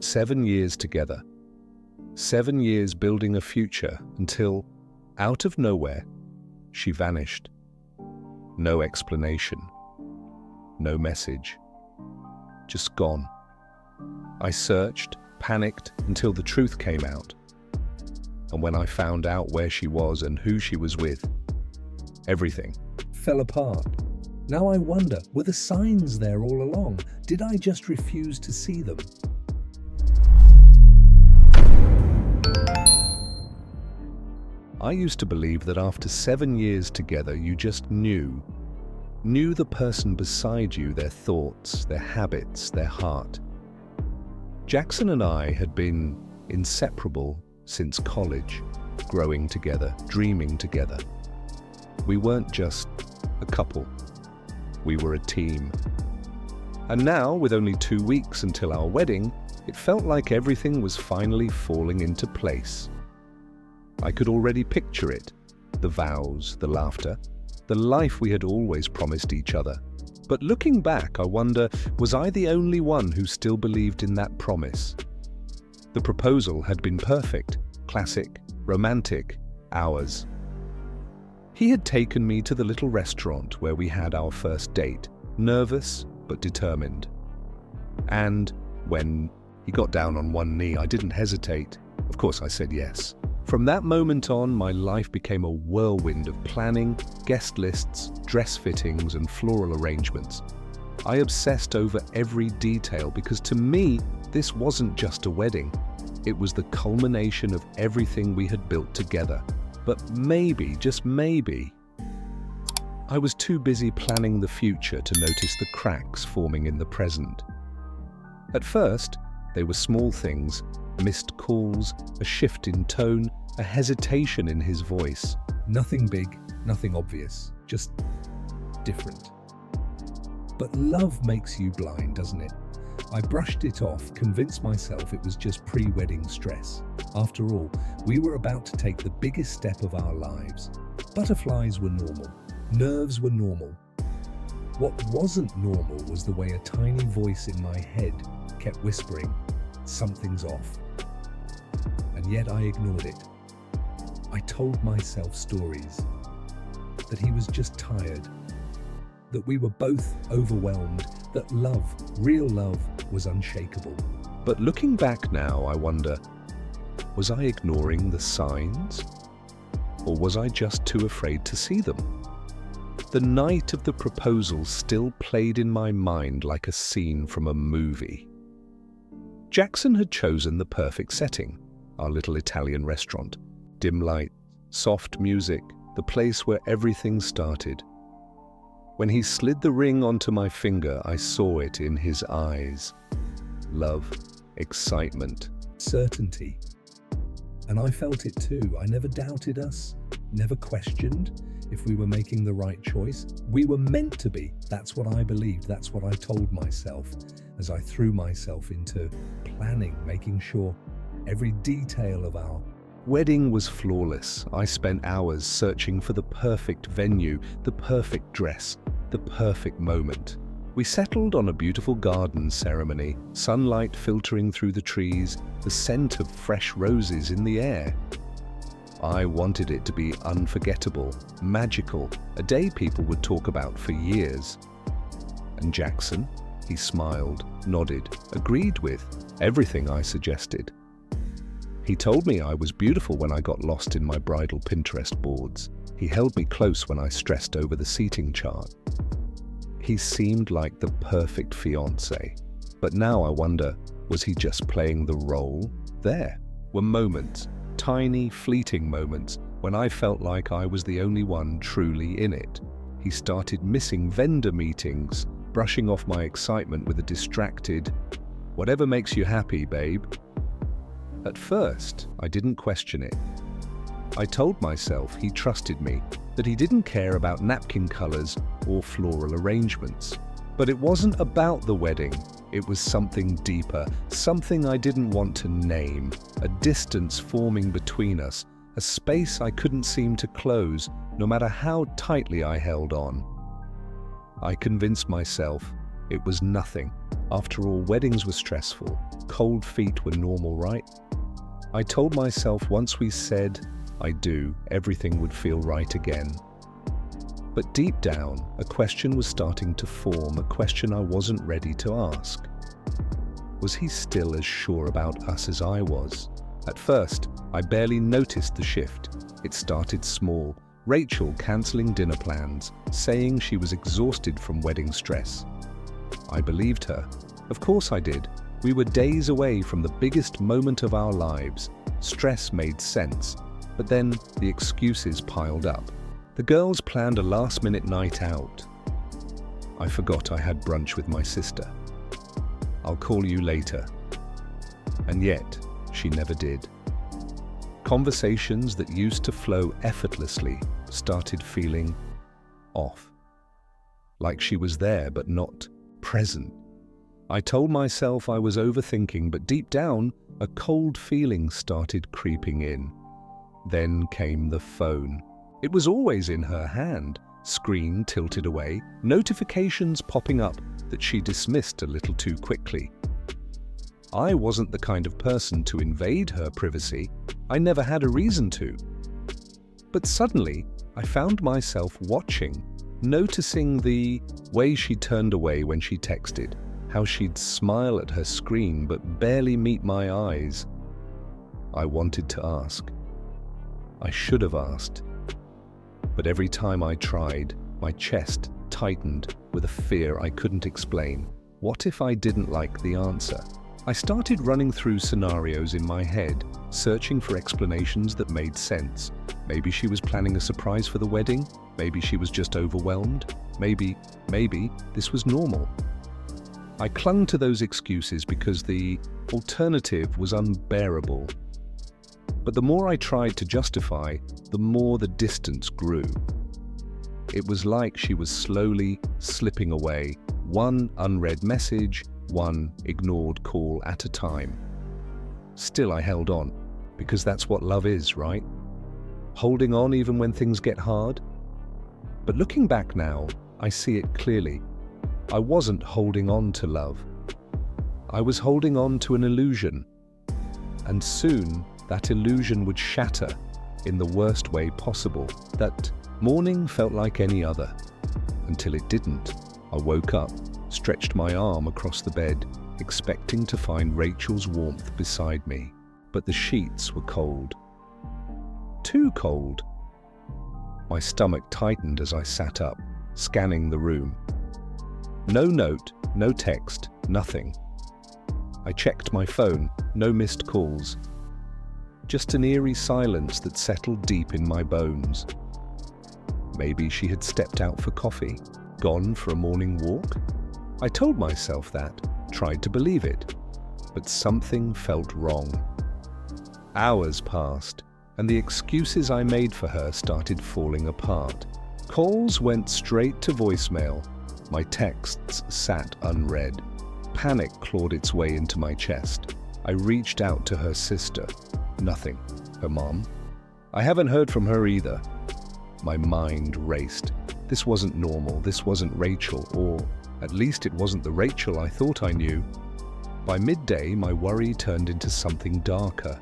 7 years together. 7 years building a future until, out of nowhere, she vanished. No explanation. No message. Just gone. I searched, panicked until the truth came out. And when I found out where she was and who she was with, everything fell apart. Now I wonder, were the signs there all along? Did I just refuse to see them? I used to believe that after 7 years together, you just knew the person beside you, their thoughts, their habits, their heart. Jackson and I had been inseparable since college, growing together, dreaming together. We weren't just a couple, we were a team. And now, with only 2 weeks until our wedding, it felt like everything was finally falling into place. I could already picture it, the vows, the laughter, the life we had always promised each other. But looking back, I wonder, was I the only one who still believed in that promise? The proposal had been perfect, classic, romantic, ours. He had taken me to the little restaurant where we had our first date, nervous but determined. And when he got down on one knee, I didn't hesitate. Of course, I said yes. From that moment on, my life became a whirlwind of planning, guest lists, dress fittings, and floral arrangements. I obsessed over every detail because to me, this wasn't just a wedding. It was the culmination of everything we had built together. But maybe, just maybe, I was too busy planning the future to notice the cracks forming in the present. At first, they were small things, missed calls, a shift in tone, a hesitation in his voice. Nothing big, nothing obvious, just different. But love makes you blind, doesn't it? I brushed it off, convinced myself it was just pre-wedding stress. After all, we were about to take the biggest step of our lives. Butterflies were normal. Nerves were normal. What wasn't normal was the way a tiny voice in my head kept whispering, "Something's off." And yet I ignored it. I told myself stories, that he was just tired, that we were both overwhelmed, that love, real love, was unshakable. But looking back now, I wonder, was I ignoring the signs? Or was I just too afraid to see them? The night of the proposal still played in my mind like a scene from a movie. Jackson had chosen the perfect setting, our little Italian restaurant. Dim light, soft music, the place where everything started. When he slid the ring onto my finger, I saw it in his eyes. Love, excitement, certainty. And I felt it too. I never doubted us, never questioned if we were making the right choice. We were meant to be. That's what I believed. That's what I told myself as I threw myself into planning, making sure every detail of our wedding was flawless. I spent hours searching for the perfect venue, the perfect dress, the perfect moment. We settled on a beautiful garden ceremony, sunlight filtering through the trees, the scent of fresh roses in the air. I wanted it to be unforgettable, magical, a day people would talk about for years. And Jackson, he smiled, nodded, agreed with everything I suggested. He told me I was beautiful when I got lost in my bridal Pinterest boards. He held me close when I stressed over the seating chart. He seemed like the perfect fiancé. But now I wonder, was he just playing the role? There were moments, tiny, fleeting moments, when I felt like I was the only one truly in it. He started missing vendor meetings, brushing off my excitement with a distracted, "Whatever makes you happy, babe." At first, I didn't question it. I told myself he trusted me, that he didn't care about napkin colors or floral arrangements. But it wasn't about the wedding. It was something deeper, something I didn't want to name, a distance forming between us, a space I couldn't seem to close, no matter how tightly I held on. I convinced myself It was nothing. After all, weddings were stressful. Cold feet were normal, right? I told myself once we said, "I do," everything would feel right again. But deep down, a question was starting to form, a question I wasn't ready to ask. Was he still as sure about us as I was? At first, I barely noticed the shift. It started small. Rachel cancelling dinner plans, saying she was exhausted from wedding stress. I believed her. Of course I did. We were days away from the biggest moment of our lives. Stress made sense, but then the excuses piled up. The girls planned a last-minute night out. I forgot I had brunch with my sister. "I'll call you later." And yet, she never did. Conversations that used to flow effortlessly started feeling off. Like she was there but not present. I told myself I was overthinking, but deep down, a cold feeling started creeping in. Then came the phone. It was always in her hand, screen tilted away, notifications popping up that she dismissed a little too quickly. I wasn't the kind of person to invade her privacy. I never had a reason to. But suddenly, I found myself watching, noticing the way she turned away when she texted, how she'd smile at her screen but barely meet my eyes. I wanted to ask. I should have asked. But every time I tried, my chest tightened with a fear I couldn't explain. What if I didn't like the answer? I started running through scenarios in my head, searching for explanations that made sense. Maybe she was planning a surprise for the wedding. Maybe she was just overwhelmed. Maybe this was normal. I clung to those excuses because the alternative was unbearable. But the more I tried to justify, the more the distance grew. It was like she was slowly slipping away, one unread message, one ignored call at a time. Still, I held on, because that's what love is, right? Holding on even when things get hard. But looking back now, I see it clearly. I wasn't holding on to love. I was holding on to an illusion. And soon, that illusion would shatter in the worst way possible. That morning felt like any other, until it didn't. I woke up, stretched my arm across the bed, expecting to find Rachel's warmth beside me. But the sheets were cold. Too cold. My stomach tightened as I sat up, scanning the room. No note, no text, nothing. I checked my phone, no missed calls. Just an eerie silence that settled deep in my bones. Maybe she had stepped out for coffee, gone for a morning walk. I told myself that, tried to believe it, but something felt wrong. Hours passed, and the excuses I made for her started falling apart. Calls went straight to voicemail. My texts sat unread. Panic clawed its way into my chest. I reached out to her sister. Nothing. Her mom? I haven't heard from her either. My mind raced. This wasn't normal. This wasn't Rachel, or at least it wasn't the Rachel I thought I knew. By midday, my worry turned into something darker.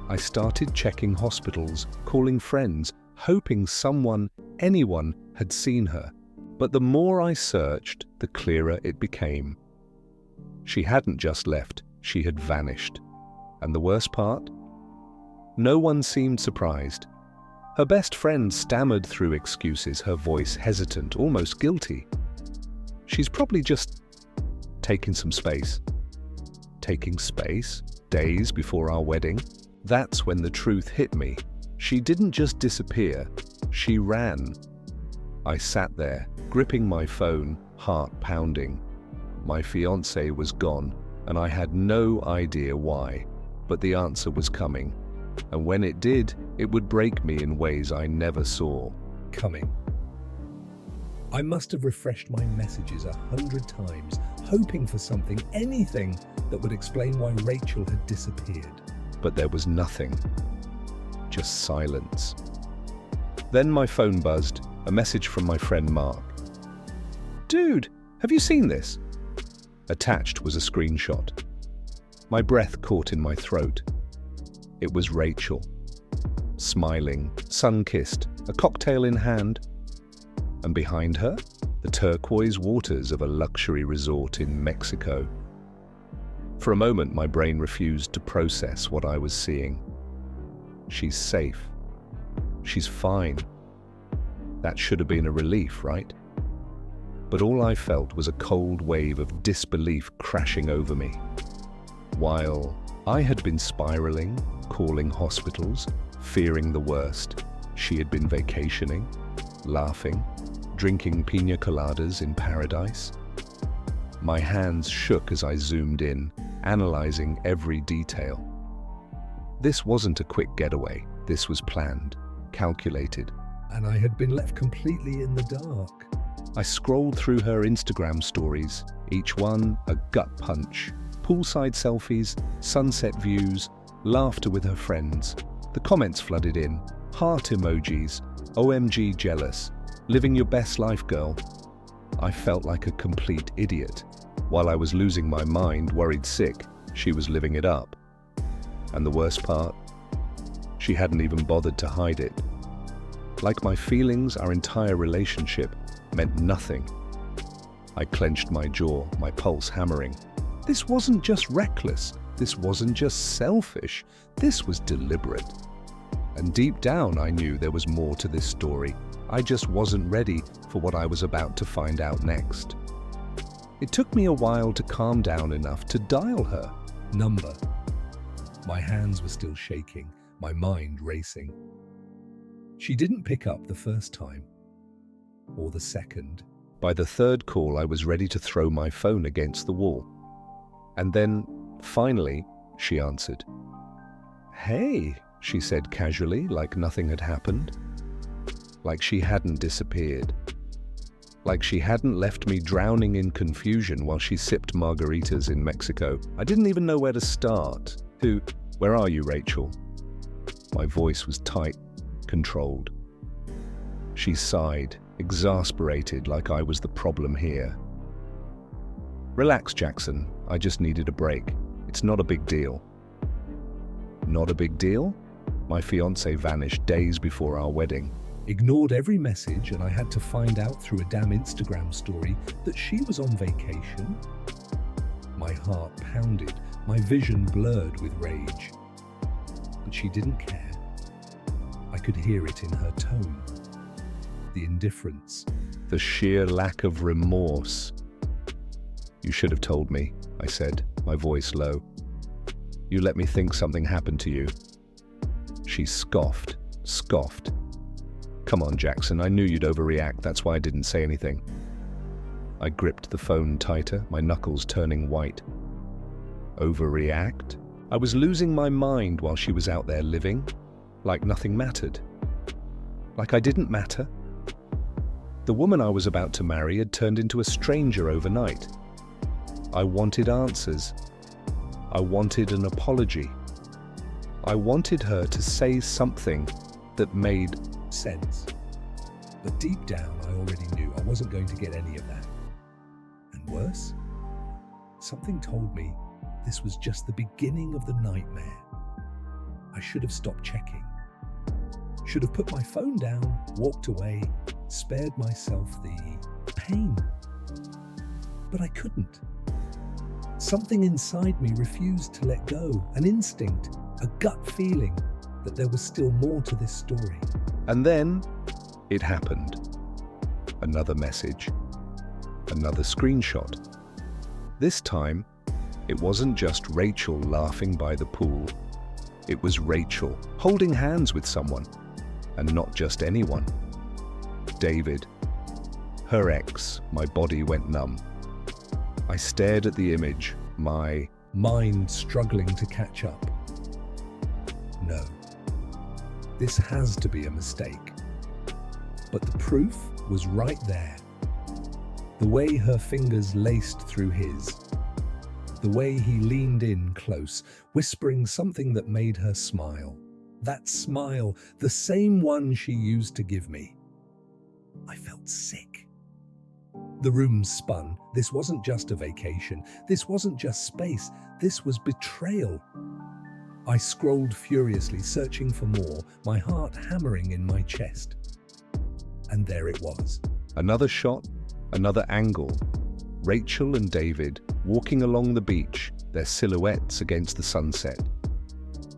I started checking hospitals, calling friends, hoping someone, anyone, had seen her. But the more I searched, the clearer it became. She hadn't just left, she had vanished. And the worst part? No one seemed surprised. Her best friend stammered through excuses, her voice hesitant, almost guilty. She's probably just taking some space. Taking space? Days before our wedding? That's when the truth hit me. She didn't just disappear, she ran. I sat there, gripping my phone, heart pounding. My fiancé was gone, and I had no idea why. But the answer was coming. And when it did, it would break me in ways I never saw coming. I must have refreshed my messages 100 times, hoping for something, anything, that would explain why Rachel had disappeared. But there was nothing. Just silence. Then my phone buzzed, a message from my friend Mark. "Dude, Have you seen this?" Attached was a screenshot. My breath caught in my throat. It was Rachel, smiling, sun-kissed, a cocktail in hand. And behind her, the turquoise waters of a luxury resort in Mexico. For a moment, my brain refused to process what I was seeing. She's safe. She's fine. That should have been a relief, right? But all I felt was a cold wave of disbelief crashing over me. While I had been spiraling, calling hospitals, fearing the worst, she had been vacationing, laughing, drinking piña coladas in paradise. My hands shook as I zoomed in, analyzing every detail. This wasn't a quick getaway. This was planned, calculated. And I had been left completely in the dark. I scrolled through her Instagram stories, each one a gut punch. Poolside selfies, sunset views, laughter with her friends. The comments flooded in, heart emojis, OMG jealous, living your best life, girl. I felt like a complete idiot. While I was losing my mind, worried sick, she was living it up. And the worst part? She hadn't even bothered to hide it. Like my feelings, our entire relationship, meant nothing. I clenched my jaw, my pulse hammering. This wasn't just reckless. This wasn't just selfish. This was deliberate. And deep down, I knew there was more to this story. I just wasn't ready for what I was about to find out next. It took me a while to calm down enough to dial her number. My hands were still shaking, my mind racing. She didn't pick up the first time, or the second. By the third call, I was ready to throw my phone against the wall. And then, finally, she answered. "Hey," she said casually, like nothing had happened. Like she hadn't disappeared. Like she hadn't left me drowning in confusion while she sipped margaritas in Mexico. I didn't even know where to start. Where are you, Rachel? My voice was tight, controlled. She sighed, exasperated, like I was the problem here. "Relax, Jackson. I just needed a break. It's not a big deal." Not a big deal? My fiancé vanished days before our wedding. Ignored every message, and I had to find out through a damn Instagram story that she was on vacation. My heart pounded, my vision blurred with rage. But she didn't care. I could hear it in her tone. The indifference, the sheer lack of remorse. "You should have told me," I said, my voice low. "You let me think something happened to you." She scoffed. "Come on, Jackson, I knew you'd overreact, that's why I didn't say anything." I gripped the phone tighter, my knuckles turning white. Overreact? I was losing my mind while she was out there living, like nothing mattered. Like I didn't matter. The woman I was about to marry had turned into a stranger overnight. I wanted answers. I wanted an apology. I wanted her to say something that made sense. But deep down, I already knew I wasn't going to get any of that. And worse, something told me this was just the beginning of the nightmare. I should have stopped checking. Should have put my phone down, walked away, spared myself the pain. But I couldn't. Something inside me refused to let go, an instinct, a gut feeling that there was still more to this story. And then it happened. Another message, another screenshot. This time, it wasn't just Rachel laughing by the pool. It was Rachel holding hands with someone, and not just anyone. David, her ex. My body went numb. I stared at the image, my mind struggling to catch up. No, this has to be a mistake. But the proof was right there. The way her fingers laced through his. The way he leaned in close, whispering something that made her smile. That smile, the same one she used to give me. I felt sick. The room spun. This wasn't just a vacation. This wasn't just space. This was betrayal. I scrolled furiously, searching for more, my heart hammering in my chest. And there it was. Another shot, another angle. Rachel and David walking along the beach, their silhouettes against the sunset.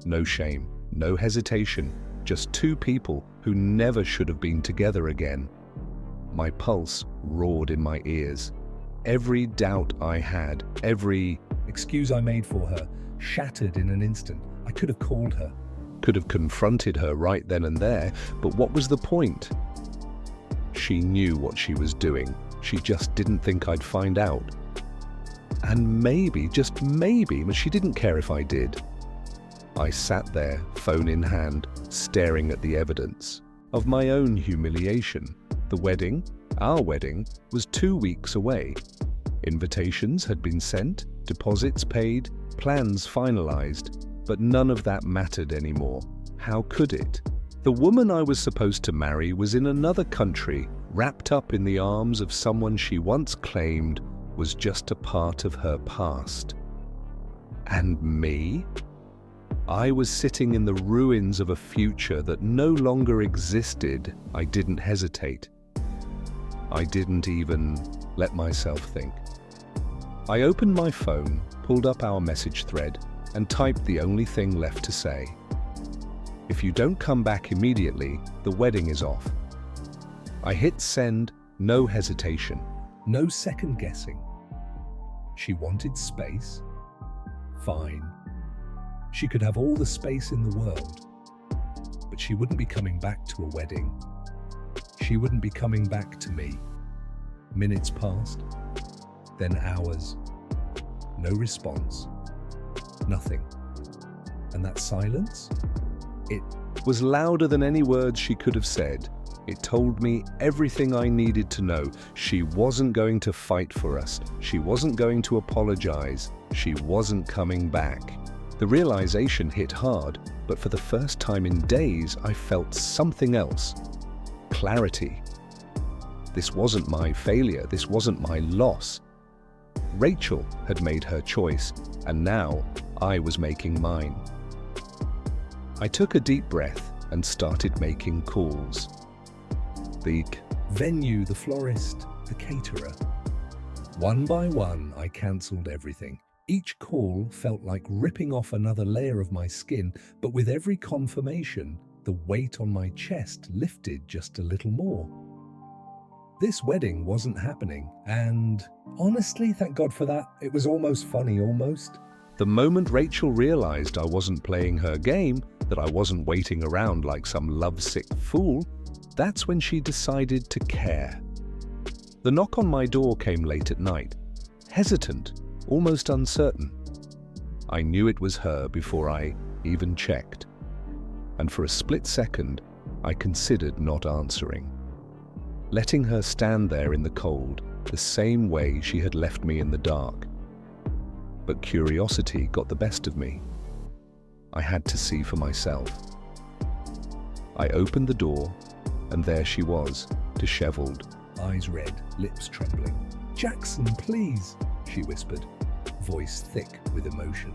No shame, no hesitation, just two people who never should have been together again. My pulse roared in my ears. Every doubt I had, every excuse I made for her, shattered in an instant. I could have called her, could have confronted her right then and there, but what was the point? She knew what she was doing. She just didn't think I'd find out. And maybe, just maybe, but she didn't care if I did. I sat there, phone in hand, staring at the evidence of my own humiliation. The wedding, our wedding, was 2 weeks away. Invitations had been sent, deposits paid, plans finalized, but none of that mattered anymore. How could it? The woman I was supposed to marry was in another country, wrapped up in the arms of someone she once claimed was just a part of her past. And me? I was sitting in the ruins of a future that no longer existed. I didn't hesitate. I didn't even let myself think. I opened my phone, pulled up our message thread, and typed the only thing left to say. If you don't come back immediately, the wedding is off. I hit send, no hesitation, no second guessing. She wanted space? Fine. She could have all the space in the world, but she wouldn't be coming back to a wedding. She wouldn't be coming back to me. Minutes passed, then hours. No response. Nothing. And that silence? It was louder than any words she could have said. It told me everything I needed to know. She wasn't going to fight for us. She wasn't going to apologize. She wasn't coming back. The realization hit hard, but for the first time in days, I felt something else. Clarity. This wasn't my failure. This wasn't my loss. Rachel had made her choice, and now I was making mine. I took a deep breath and started making calls. The venue, the florist, the caterer. One by one, I cancelled everything. Each call felt like ripping off another layer of my skin, but with every confirmation, the weight on my chest lifted just a little more. This wedding wasn't happening, and honestly, thank God for that, it was almost funny, almost. The moment Rachel realized I wasn't playing her game, that I wasn't waiting around like some lovesick fool, that's when she decided to care. The knock on my door came late at night, hesitant, almost uncertain. I knew it was her before I even checked, and for a split second, I considered not answering. Letting her stand there in the cold, the same way she had left me in the dark. But curiosity got the best of me. I had to see for myself. I opened the door, and there she was, disheveled, eyes red, lips trembling. "Jackson, please," she whispered, voice thick with emotion.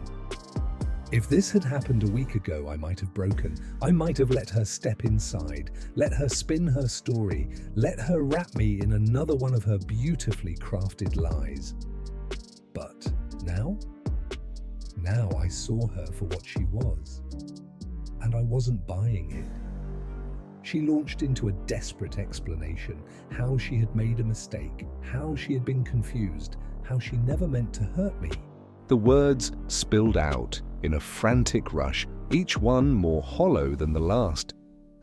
If this had happened a week ago, I might have broken. I might have let her step inside, let her spin her story, let her wrap me in another one of her beautifully crafted lies. But now I saw her for what she was, and I wasn't buying it. She launched into a desperate explanation, how she had made a mistake, how she had been confused, how she never meant to hurt me. The words spilled out in a frantic rush, each one more hollow than the last.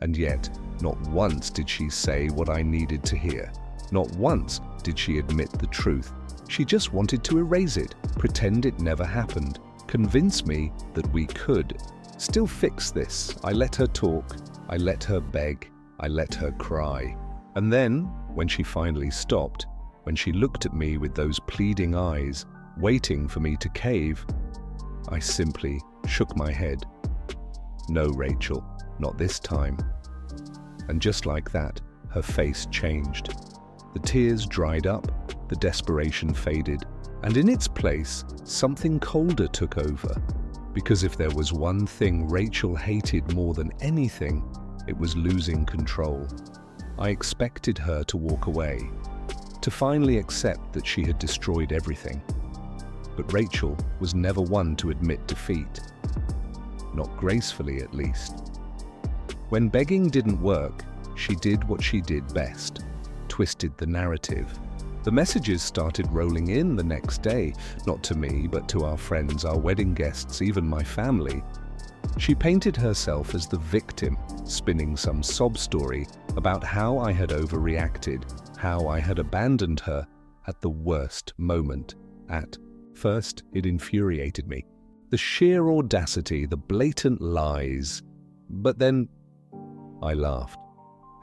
And yet, not once did she say what I needed to hear. Not once did she admit the truth. She just wanted to erase it, pretend it never happened, convince me that we could. Still fix this. I let her talk. I let her beg. I let her cry. And then, when she finally stopped, when she looked at me with those pleading eyes, waiting for me to cave, I simply shook my head. No, Rachel, not this time. And just like that, her face changed. The tears dried up, The desperation faded, and in its place, something colder took over. Because if there was one thing Rachel hated more than anything, it was losing control. I expected her to walk away, to finally accept that she had destroyed everything. But Rachel was never one to admit defeat. Not gracefully, at least. When begging didn't work, she did what she did best, twisted the narrative. The messages started rolling in the next day, not to me, but to our friends, our wedding guests, even my family. She painted herself as the victim, spinning some sob story about how I had overreacted, how I had abandoned her at the worst moment. At first, it infuriated me. The sheer audacity, the blatant lies. But then I laughed,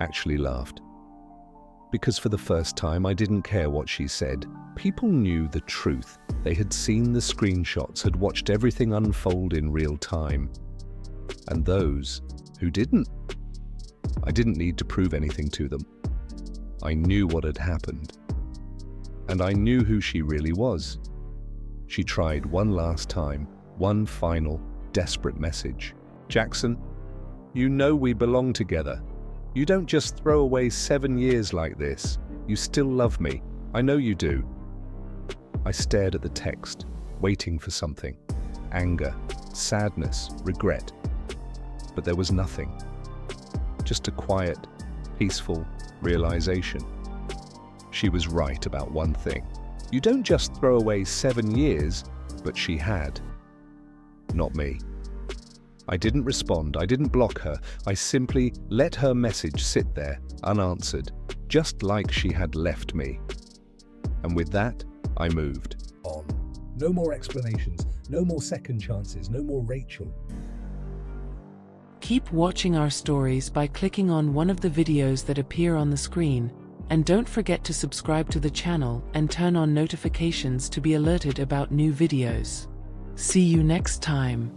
actually laughed. Because for the first time, I didn't care what she said. People knew the truth. They had seen the screenshots, had watched everything unfold in real time. And those who didn't, I didn't need to prove anything to them. I knew what had happened. And I knew who she really was. She tried one last time, one final, desperate message. Jackson, you know we belong together. You don't just throw away 7 years like this. You still love me. I know you do. I stared at the text, waiting for something. Anger, sadness, regret. But there was nothing. Just a quiet, peaceful realization. She was right about one thing. You don't just throw away 7 years, but she had. Not me. I didn't respond, I didn't block her, I simply let her message sit there, unanswered, just like she had left me. And with that, I moved on. No more explanations, no more second chances, no more Rachel. Keep watching our stories by clicking on one of the videos that appear on the screen, and don't forget to subscribe to the channel and turn on notifications to be alerted about new videos. See you next time.